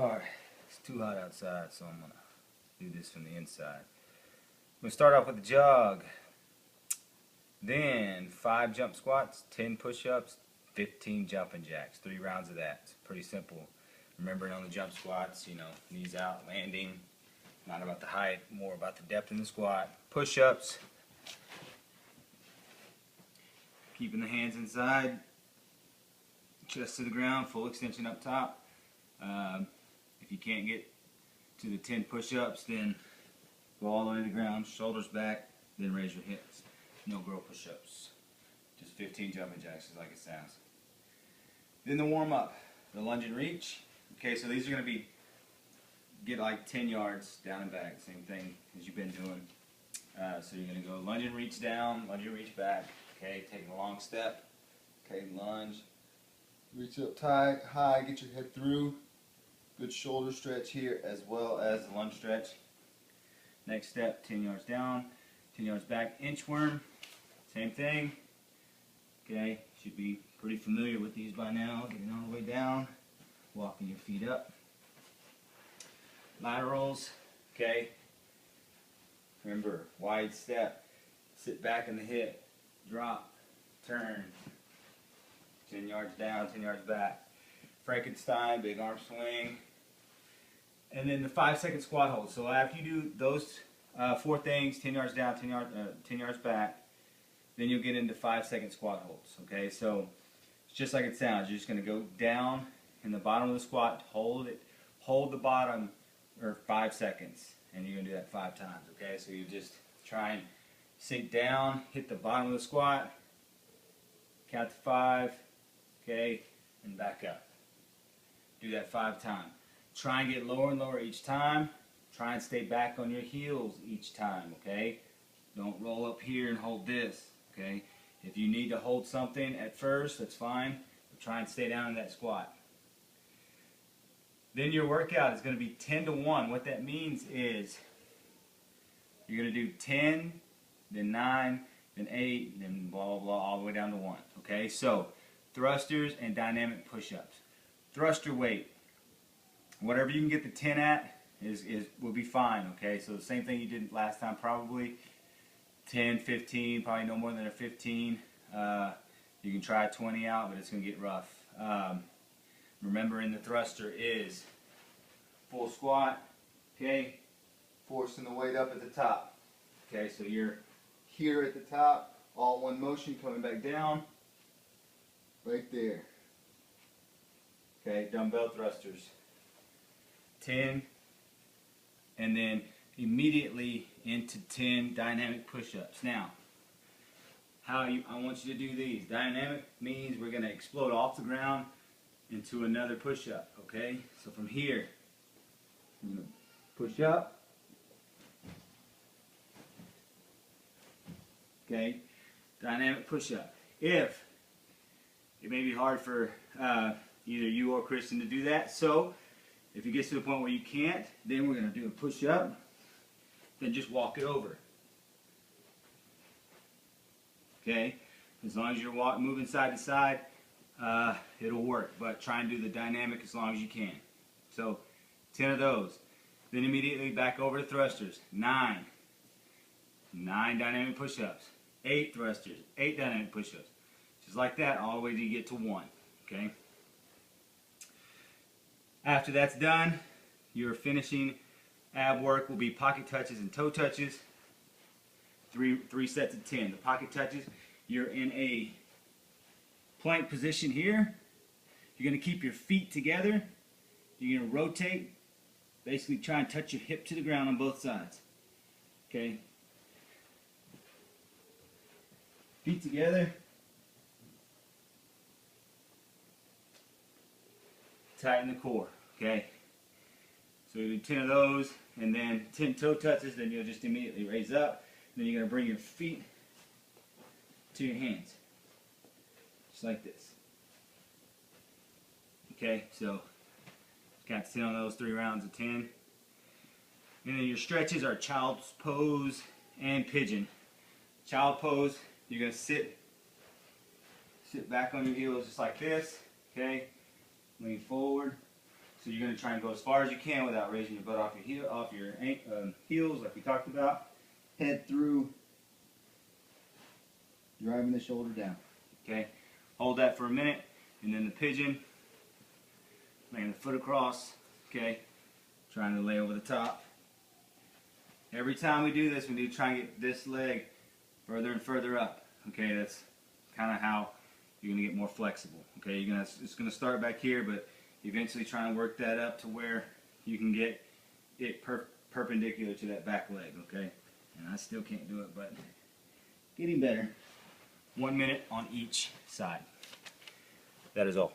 Alright, it's too hot outside, so I'm going to do this from the inside. I'm going to start off with a jog, then 5 jump squats, 10 push-ups, 15 jumping jacks, 3 rounds of that. It's pretty simple. Remembering on the jump squats, knees out, landing, not about the height, more about the depth in the squat. Push-ups, keeping the hands inside, chest to the ground, full extension up top. If you can't get to the 10 push-ups, then go all the way to the ground, shoulders back, then raise your hips. No girl push-ups. Just 15 jumping jacks, just like it sounds. Then the warm-up, the lunge and reach. Okay, so these are going to be, get like 10 yards down and back, same thing as you've been doing. So you're going to go lunge and reach down, lunge and reach back. Okay, taking a long step. Okay, lunge. Reach up tight, high, get your head through. Good shoulder stretch here as well as the lunge stretch. Next step, 10 yards down, 10 yards back, inchworm. Same thing. Okay, should be pretty familiar with these by now. Getting all the way down, walking your feet up. Laterals, okay. Remember, wide step, sit back in the hip, drop, turn. 10 yards down, 10 yards back. Frankenstein, big arm swing. And then the 5-second squat hold. So after you do those 4 things, 10 yards down, 10 yards back, then you'll get into 5-second squat holds. Okay, so it's just like it sounds. You're just going to go down in the bottom of the squat, hold it, hold the bottom for 5 seconds, and you're going to do that 5 times. Okay, so you just try and sink down, hit the bottom of the squat, count to 5, okay, and back up. Do that 5 times. Try and get lower and lower each time. Try and stay back on your heels each time, okay? Don't roll up here and hold this, okay? If you need to hold something at first, that's fine, but try and stay down in that squat. Then your workout is going to be 10 to 1. What that means is you're going to do 10, then 9, then 8, then blah, blah, blah, all the way down to 1, okay? So, thrusters and dynamic push-ups. Thruster weight, whatever you can get the 10 at will be fine, okay? So the same thing you did last time, probably 10, 15, probably no more than a 15. You can try a 20 out, but it's going to get rough. Remember, in the thruster is full squat, okay? Forcing the weight up at the top. Okay, so you're here at the top, all one motion, coming back down, right there. Okay, dumbbell thrusters. 10, and then immediately into 10 dynamic push-ups. Now, I want you to do these. Dynamic means we're going to explode off the ground into another push-up, okay? So from here, I'm going to push up. Okay, dynamic push-up. If it may be hard for either you or Kristen to do that, so if it gets to the point where you can't, then we're going to do a push-up, then just walk it over. Okay, as long as you're moving side to side, it'll work, but try and do the dynamic as long as you can. So 10 of those. Then immediately back over to thrusters. 9 dynamic push-ups. 8 thrusters, 8 dynamic push-ups. Just like that, all the way till you get to 1. Okay. After that's done, your finishing ab work will be pocket touches and toe touches. 3 sets of 10. The pocket touches, you're in a plank position here. You're going to keep your feet together. You're going to rotate. Basically try and touch your hip to the ground on both sides. Okay. Feet together. Tighten the core, okay? So you do 10 of those, and then 10 toe touches, then you'll just immediately raise up. Then you're going to bring your feet to your hands. Just like this. Okay, so got 10 on those, 3 rounds of 10. And then your stretches are child's pose and pigeon. Child pose, you're going to sit back on your heels just like this, okay? Lean forward, So you're going to try and go as far as you can without raising your butt off your heels, like we talked about. Head through, driving the shoulder down. Okay, hold that for a minute, and then the pigeon, laying the foot across. Okay, trying to lay over the top. Every time we do this, we need to try and get this leg further and further up. Okay, that's kind of how you're going to get more flexible. Okay, it's going to start back here, but eventually try and work that up to where you can get it perpendicular to that back leg. Okay, and I still can't do it, but getting better. 1 minute on each side. That is all.